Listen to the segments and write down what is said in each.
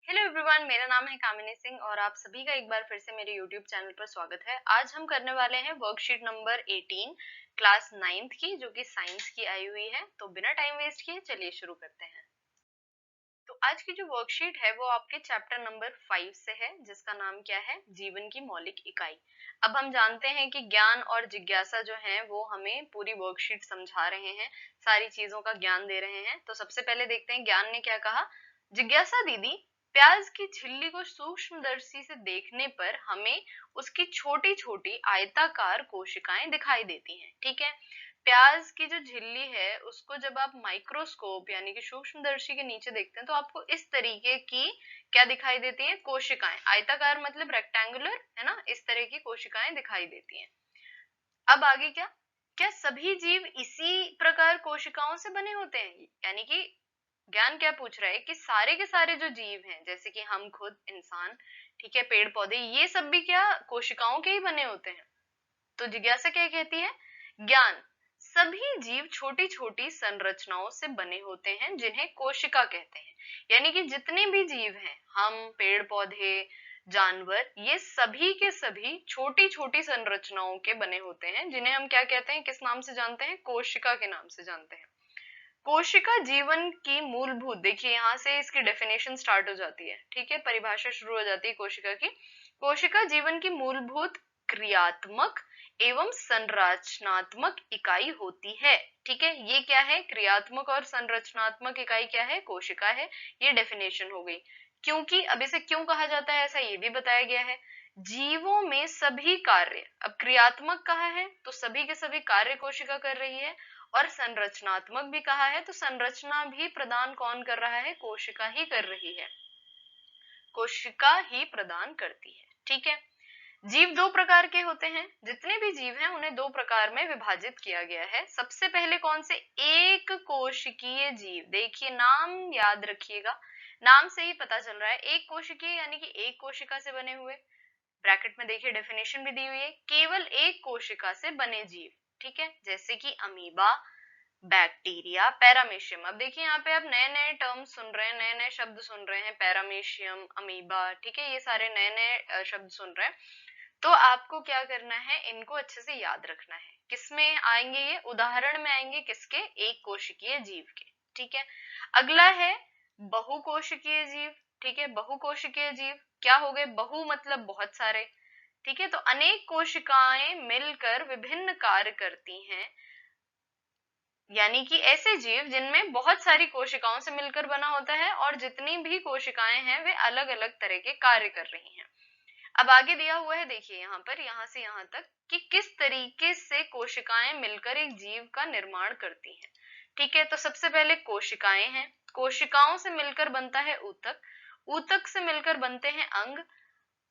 Hello everyone, मेरा नाम है कामिनी सिंह और आप सभी का एक बार फिर से मेरे यूट्यूब चैनल पर स्वागत है। आज हम करने वाले हैं वर्कशीट नंबर 18 क्लास 9th की, जो कि साइंस की आई हुई है। तो बिना टाइम वेस्ट किए चलिए शुरू करते हैं। तो आज की जो वर्कशीट है वो आपके चैप्टर नंबर 5 से है, जिसका नाम क्या है, जीवन की मौलिक इकाई। अब हम जानते हैं कि ज्ञान और जिज्ञासा जो है वो हमें पूरी वर्कशीट समझा रहे हैं, सारी चीजों का ज्ञान दे रहे हैं। तो सबसे पहले देखते हैं ज्ञान ने क्या कहा। जिज्ञासा दीदी, प्याज की झिल्ली को सूक्ष्मदर्शी से देखने पर हमें उसकी छोटी छोटी आयताकार कोशिकाएं दिखाई देती हैं। ठीक है, प्याज की जो झिल्ली है उसको जब आप माइक्रोस्कोप यानी कि सूक्ष्मदर्शी के नीचे देखते हैं तो आपको इस तरीके की क्या दिखाई देती हैं, कोशिकाएं। आयताकार मतलब रेक्टेंगुलर, है ना, इस तरह की कोशिकाएं दिखाई देती हैं। अब आगे क्या, क्या सभी जीव इसी प्रकार कोशिकाओं से बने होते हैं? यानी कि ज्ञान क्या पूछ रहा है कि सारे के सारे जो जीव हैं, जैसे कि हम खुद, इंसान, ठीक है, पेड़ पौधे, ये सब भी क्या कोशिकाओं के ही बने होते हैं? तो जिज्ञासा क्या कहती है, ज्ञान, सभी जीव छोटी छोटी संरचनाओं से बने होते हैं जिन्हें कोशिका कहते हैं। यानी कि जितने भी जीव हैं, हम, पेड़ पौधे, जानवर, ये सभी के सभी छोटी छोटी संरचनाओं के बने होते हैं, जिन्हें हम क्या कहते हैं, किस नाम से जानते हैं, कोशिका के नाम से जानते हैं। कोशिका जीवन की मूलभूत, देखिए यहाँ से इसकी डेफिनेशन स्टार्ट हो जाती है। ठीक है, परिभाषा शुरू हो जाती है कोशिका की। कोशिका जीवन की मूलभूत क्रियात्मक एवं संरचनात्मक इकाई होती है। ठीक है, ये क्या है, क्रियात्मक और संरचनात्मक इकाई क्या है, कोशिका है। ये डेफिनेशन हो गई। क्योंकि अब इसे क्यों कहा जाता है ऐसा ये भी बताया गया है। जीवों में सभी कार्य, अब क्रियात्मक कहा है तो सभी के सभी कार्य कोशिका कर रही है, और संरचनात्मक भी कहा है तो संरचना भी प्रदान कौन कर रहा है, कोशिका ही कर रही है, कोशिका ही प्रदान करती है। ठीक है, जीव दो प्रकार के होते हैं, जितने भी जीव हैं उन्हें दो प्रकार में विभाजित किया गया है। सबसे पहले कौन से, एक कोशिकीय जीव। देखिए नाम याद रखिएगा, नाम से ही पता चल रहा है, एक कोशिकीय यानी कि एक कोशिका से बने हुए। ब्रैकेट में देखिए डेफिनेशन भी दी हुई है, केवल एक कोशिका से बने जीव। ठीक है, जैसे कि अमीबा, बैक्टीरिया, पैरामीशियम। अब देखिए यहाँ पे आप नए नए टर्म सुन रहे हैं, नए नए शब्द सुन रहे हैं, पैरामीशियम, अमीबा, ठीक है, ये सारे नए नए शब्द सुन रहे हैं। तो आपको क्या करना है, इनको अच्छे से याद रखना है। किसमें आएंगे ये, उदाहरण में आएंगे, किसके, एक कोशिकीय जीव के। ठीक है, अगला है बहुकोशिकीय जीव। ठीक है, बहुकोशिकीय जीव क्या हो गए, बहु मतलब बहुत सारे। ठीक है, तो अनेक कोशिकाएं मिलकर विभिन्न कार्य करती हैं, यानी कि ऐसे जीव जिनमें बहुत सारी कोशिकाओं से मिलकर बना होता है और जितनी भी कोशिकाएं हैं वे अलग अलग तरह के कार्य कर रही हैं। अब आगे दिया हुआ है, देखिए यहाँ पर, यहाँ से यहाँ तक, कि किस तरीके से कोशिकाएं मिलकर एक जीव का निर्माण करती हैं। ठीक है, तो सबसे पहले कोशिकाएं हैं, कोशिकाओं से मिलकर बनता है ऊतक, ऊतक से मिलकर बनते हैं अंग,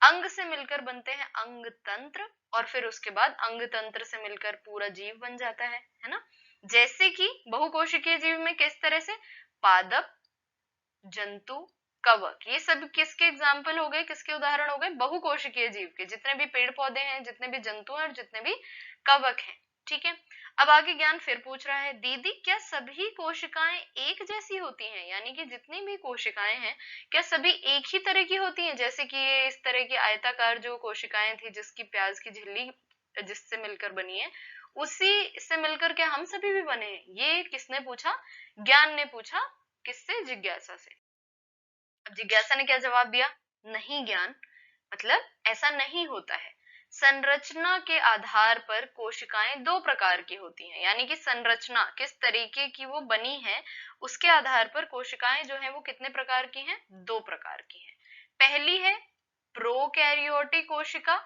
अंग से मिलकर बनते हैं अंग तंत्र, और फिर उसके बाद अंग तंत्र से मिलकर पूरा जीव बन जाता है ना। जैसे कि बहुकोशिकीय जीव में किस तरह से, पादप, जंतु, कवक, ये सब किसके एग्जाम्पल हो गए, किसके उदाहरण हो गए, बहुकोशिकीय जीव के। जितने भी पेड़ पौधे हैं, जितने भी जंतु हैं और जितने भी कवक हैं। ठीक है, अब आगे ज्ञान फिर पूछ रहा है, दीदी क्या सभी कोशिकाएं एक जैसी होती हैं? यानी कि जितनी भी कोशिकाएं हैं क्या सभी एक ही तरह की होती हैं? जैसे कि ये इस तरह की आयताकार जो कोशिकाएं थी, जिसकी प्याज की झिल्ली जिससे मिलकर बनी है, उसी से मिलकर क्या हम सभी भी बने हैं? ये किसने पूछा, ज्ञान ने पूछा। किससे, जिज्ञासा से। अब जिज्ञासा ने क्या जवाब दिया, नहीं ज्ञान, मतलब ऐसा नहीं होता है। संरचना के आधार पर कोशिकाएं दो प्रकार की होती हैं, यानी कि संरचना किस तरीके की वो बनी है उसके आधार पर कोशिकाएं जो है वो कितने प्रकार की हैं, दो प्रकार की हैं। पहली है प्रोकैरियोटिक कोशिका,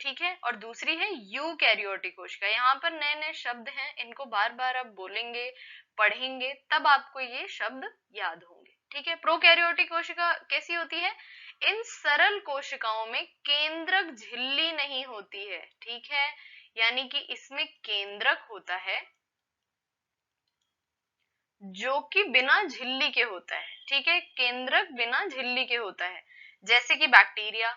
ठीक है, और दूसरी है यूकैरियोटिक कोशिका। यहाँ पर नए नए शब्द हैं, इनको बार बार आप बोलेंगे, पढ़ेंगे, तब आपको ये शब्द याद होंगे। ठीक है, प्रोकैरियोटिक कोशिका कैसी होती है, इन सरल कोशिकाओं में केंद्रक झिल्ली नहीं होती है। ठीक है, यानी कि इसमें केंद्रक होता है जो कि बिना झिल्ली के होता है। ठीक है, केंद्रक बिना झिल्ली के होता है, जैसे कि बैक्टीरिया,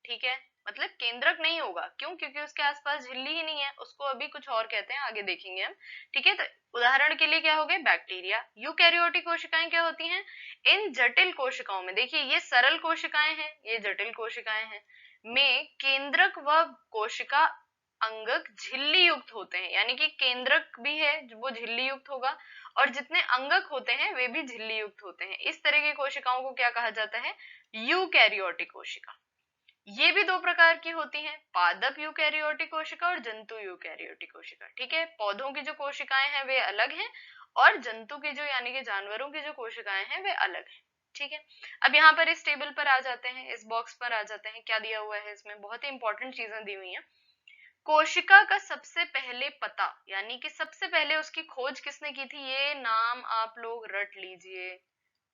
ठीक है, मतलब केंद्रक नहीं होगा। क्यों? क्योंकि उसके आसपास झिल्ली ही नहीं है, उसको अभी कुछ और कहते हैं, आगे देखेंगे हम। ठीक है, तो उदाहरण के लिए क्या हो गए? बैक्टीरिया। यूकैरियोटिक कोशिकाएं क्या होती हैं? इन जटिल कोशिकाओं में, देखिए ये सरल कोशिकाएं हैं, ये जटिल कोशिकाएं हैं, में केंद्रक व कोशिका अंगक झिल्ली युक्त होते हैं, यानी कि केंद्रक भी है वो झिल्ली युक्त होगा, और जितने अंगक होते हैं वे भी झिल्ली युक्त होते हैं। इस तरह की कोशिकाओं को क्या कहा जाता है? यूकैरियोटिक कोशिका। ये भी दो प्रकार की होती हैं, पादप यूकैरियोटिक कोशिका और जंतु यूकैरियोटिक कोशिका। ठीक है, पौधों की जो कोशिकाएं हैं वे अलग हैं, और जंतु की जो यानी कि जानवरों की जो कोशिकाएं हैं वे अलग हैं। ठीक है, अब यहाँ पर इस टेबल पर आ जाते हैं, इस बॉक्स पर आ जाते हैं, क्या दिया हुआ है इसमें? बहुत ही इंपॉर्टेंट चीजें दी हुई हैं। कोशिका का सबसे पहले पता, यानी कि सबसे पहले उसकी खोज किसने की थी, ये नाम आप लोग रट लीजिए।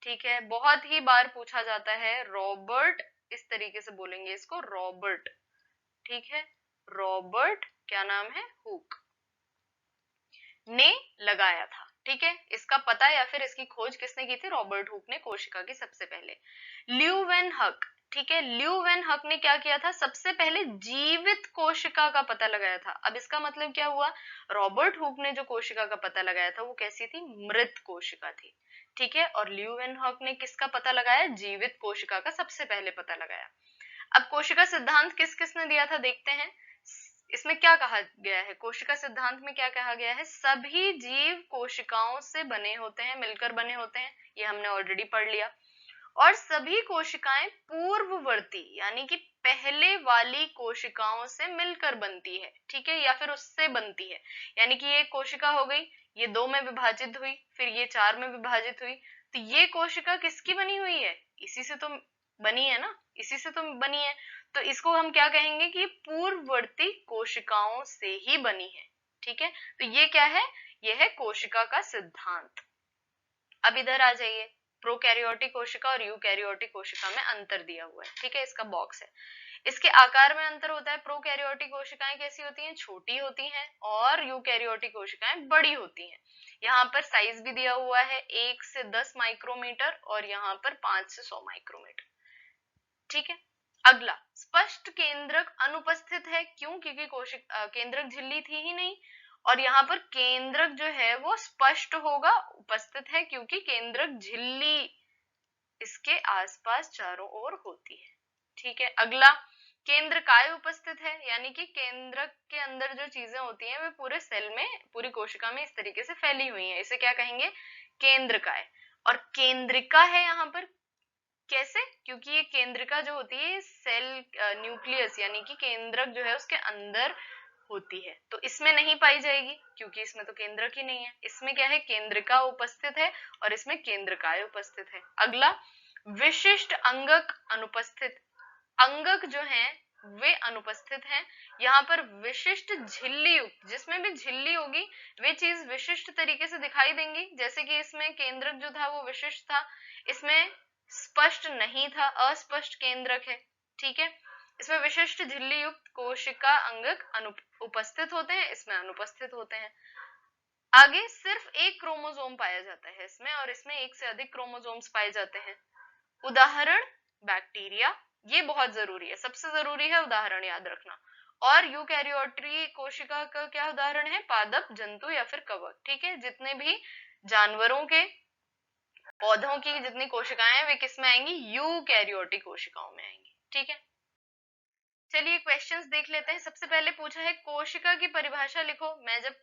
ठीक है, बहुत ही बार पूछा जाता है, रॉबर्ट, इस तरीके से बोलेंगे इसको, रॉबर्ट। ठीक है, रॉबर्ट क्या नाम है? हुक ने लगाया था। ठीक है, इसका पता या फिर इसकी खोज किसने की थी? रॉबर्ट हुक ने, कोशिका की सबसे पहले। ल्यूवेनहक, ठीक है, ल्यूवेनहक ने क्या किया था? सबसे पहले जीवित कोशिका का पता लगाया था। अब इसका मतलब क्या हुआ? रॉबर्ट हुक ने जो कोशिका का पता लगाया था वो कैसी थी? मृत कोशिका थी। ठीक है, और ल्यूवेनहक ने किसका पता लगाया? जीवित कोशिका का सबसे पहले पता लगाया। अब कोशिका सिद्धांत किस किसने दिया था देखते हैं। इसमें क्या कहा गया है? कोशिका सिद्धांत में क्या कहा गया है? सभी जीव कोशिकाओं से बने होते हैं, मिलकर बने होते हैं, ये हमने ऑलरेडी पढ़ लिया। और सभी कोशिकाएं पूर्ववर्ती यानी कि पहले वाली कोशिकाओं से मिलकर बनती है। ठीक है, या फिर उससे बनती है, यानी कि ये कोशिका हो गई, ये 2 में विभाजित हुई, फिर ये 4 में विभाजित हुई, तो ये कोशिका किसकी बनी हुई है? इसी से तो बनी है ना, इसी से तो बनी है। तो इसको हम क्या कहेंगे कि पूर्ववर्ती कोशिकाओं से ही बनी है। ठीक है, तो ये क्या है? ये है कोशिका का सिद्धांत। अब इधर आ जाइए, प्रोकैरियोटिक कोशिका और यूकैरियोटिक कोशिका में अंतर दिया हुआ है। ठीक है, इसका बॉक्स है, इसके आकार में अंतर होता है। प्रोकैरियोटिक कोशिकाएं कैसी होती हैं? छोटी होती हैं, और यूकैरियोटिक कोशिकाएं बड़ी होती हैं। यहाँ पर साइज भी दिया हुआ है, 1 से 10 माइक्रोमीटर और यहाँ पर 5 से 100 माइक्रोमीटर। ठीक है, अगला, स्पष्ट केंद्रक अनुपस्थित है। क्यों? क्योंकि केंद्रक झिल्ली थी ही नहीं, और यहाँ पर केंद्रक जो है वो स्पष्ट होगा, उपस्थित है, क्योंकि केंद्रक झिल्ली इसके आसपास चारों ओर होती है। ठीक है, अगला, केंद्र काय उपस्थित है, यानी कि केंद्रक के अंदर जो चीजें होती हैं वे पूरे सेल में, पूरी कोशिका में इस तरीके से फैली हुई हैं, इसे क्या कहेंगे? केंद्र काय। और केंद्रिका है यहाँ पर, कैसे? क्योंकि ये केंद्रिका जो होती है सेल न्यूक्लियस यानी कि केंद्रक जो है उसके अंदर होती है, तो इसमें नहीं पाई जाएगी क्योंकि इसमें तो केंद्रक ही नहीं है। इसमें क्या है? केंद्रिका उपस्थित है और इसमें केंद्रकाय उपस्थित है। अगला, विशिष्ट अंगक अनुपस्थित, अंगक जो है वे अनुपस्थित हैं। यहाँ पर विशिष्ट झिल्ली युक्त, जिसमें भी झिल्ली होगी वे चीज विशिष्ट तरीके से दिखाई देंगी, जैसे कि इसमें केंद्रक जो था वो विशिष्ट था, इसमें स्पष्ट नहीं था, अस्पष्ट केंद्रक है। ठीक है, इसमें विशिष्ट झिल्ली युक्त कोशिका अंगक उपस्थित होते हैं, इसमें अनुपस्थित होते हैं। आगे सिर्फ एक क्रोमोसोम पाया जाता है इसमें, और इसमें एक से अधिक क्रोमोसोम्स पाए जाते हैं। उदाहरण, बैक्टीरिया, ये बहुत जरूरी है, सबसे जरूरी है उदाहरण याद रखना। और यूकैरियोटिक कोशिका का क्या उदाहरण है? पादप, जंतु या फिर कवक। ठीक है, जितने भी जानवरों के, पौधों की जितनी कोशिकाएं हैं वे किस में आएंगी? यूकैरियोटिक कोशिकाओं में आएंगी। ठीक है, चलिए क्वेश्चंस देख लेते हैं। सबसे पहले पूछा है कोशिका की परिभाषा लिखो। मैं जब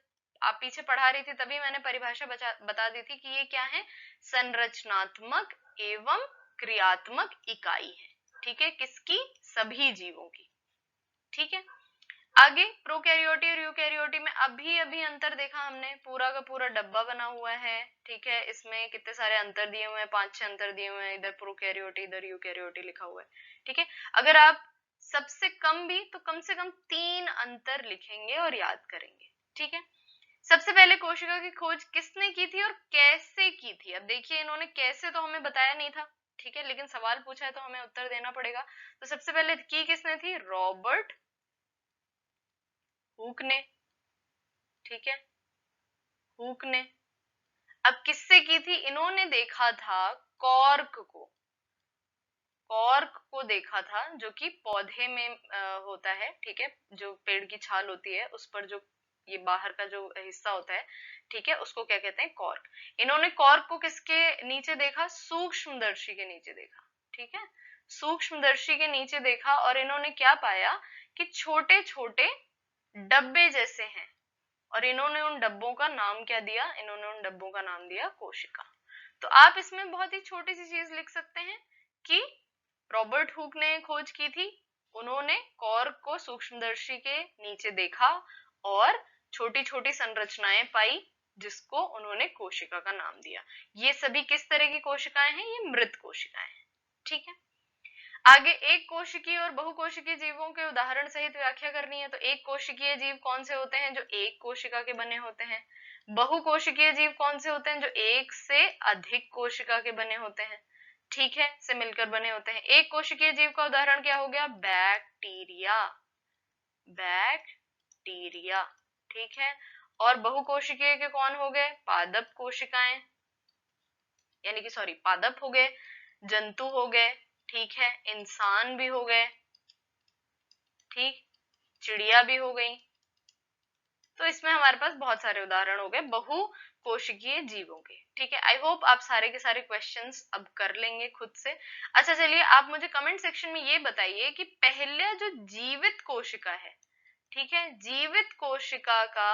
आप पीछे पढ़ा रही थी तभी मैंने परिभाषा बता दी थी कि ये क्या है? संरचनात्मक एवं क्रियात्मक इकाई है। ठीक है, किसकी? सभी जीवों की। ठीक है, आगे प्रोकैरियोटी और यूकैरियोटी में अभी अभी अंतर देखा हमने, पूरा का पूरा डब्बा बना हुआ है। ठीक है, इसमें कितने सारे अंतर दिए हुए हैं? 5-6 अंतर दिए हुए हैं, इधर प्रोकैरियोटी इधर यूकैरियोटी लिखा हुआ है। ठीक है, अगर आप सबसे कम भी तो कम से कम 3 अंतर लिखेंगे और याद करेंगे। ठीक है, सबसे पहले कोशिका की खोज किसने की थी और कैसे की थी? अब देखिए, इन्होंने कैसे तो हमें बताया नहीं था, ठीक है, लेकिन सवाल पूछा है तो हमें उत्तर देना पड़ेगा। तो सबसे पहले की किसने थी? रॉबर्ट हुक ने। ठीक है, हुक ने। अब किससे की थी? इन्होंने देखा था कॉर्क को, कॉर्क को देखा था, जो कि पौधे में होता है, ठीक है, जो पेड़ की छाल होती है उस पर जो ये बाहर का जो हिस्सा होता है, ठीक है, उसको क्या कहते हैं, कॉर्क। इन्होंने कॉर्क को किसके नीचे देखा, सूक्ष्मदर्शी के नीचे देखा, ठीक है, सूक्ष्मदर्शी के नीचे देखा, और इन्होंने क्या पाया कि छोटे छोटे डब्बे जैसे हैं, और इन्होंने उन डब्बों का नाम क्या दिया, इन्होंने उन डब्बों का नाम दिया कोशिका। तो आप इसमें बहुत ही छोटी सी चीज लिख सकते हैं कि रॉबर्ट हुक ने खोज की थी, उन्होंने कॉर्क को सूक्ष्मदर्शी के नीचे देखा और छोटी छोटी संरचनाएं पाई, जिसको उन्होंने कोशिका का नाम दिया। ये सभी किस तरह की कोशिकाएं हैं, ये मृत कोशिकाएं हैं, ठीक है। आगे एक कोशिकीय और बहुकोशिकीय जीवों के उदाहरण सहित व्याख्या करनी है। तो एक कोशिकीय जीव कौन से होते हैं, जो एक कोशिका के बने होते हैं। बहुकोशिकीय जीव कौन से होते हैं, जो एक से अधिक कोशिका के बने होते हैं, ठीक है, से मिलकर बने होते हैं। एक कोशिकीय जीव का उदाहरण क्या हो गया, बैक्टीरिया, बैक्टीरिया, ठीक है। और बहुकोशिकीय के कौन हो गए, पादप कोशिकाएं, यानी कि सॉरी, पादप हो गए, जंतु हो गए, ठीक है, इंसान भी हो गए, ठीक, चिड़िया भी हो गई। तो इसमें हमारे पास बहुत सारे उदाहरण हो गए बहुकोशिकीय जीवों के, ठीक है। आई होप आप सारे के सारे क्वेश्चंस अब कर लेंगे खुद से। अच्छा चलिए, आप मुझे कमेंट सेक्शन में ये बताइए कि पहले जो जीवित कोशिका है, ठीक है, जीवित कोशिका का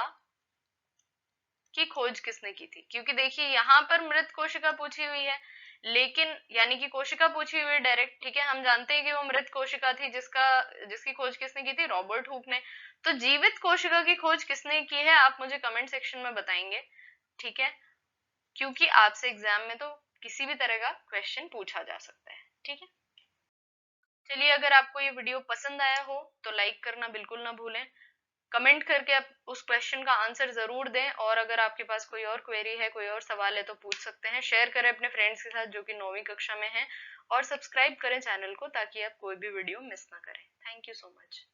की खोज किसने की थी। क्योंकि देखिए यहाँ पर मृत कोशिका पूछी हुई है, लेकिन यानी कि कोशिका पूछी हुई है डायरेक्ट, ठीक है, हम जानते हैं कि वो मृत कोशिका थी, जिसकी खोज किसने की थी, रॉबर्ट हुक ने। तो जीवित कोशिका की खोज किसने की है, आप मुझे कमेंट सेक्शन में बताएंगे, ठीक है, क्योंकि आपसे एग्जाम में तो किसी भी तरह का क्वेश्चन पूछा जा सकता है, ठीक है। चलिए, अगर आपको ये वीडियो पसंद आया हो तो लाइक करना बिल्कुल ना भूलें, कमेंट करके आप उस क्वेश्चन का आंसर जरूर दें, और अगर आपके पास कोई और क्वेरी है, कोई और सवाल है तो पूछ सकते हैं। शेयर करें अपने फ्रेंड्स के साथ जो कि 9वीं कक्षा में हैं, और सब्सक्राइब करें चैनल को ताकि आप कोई भी वीडियो मिस ना करें। Thank you so much.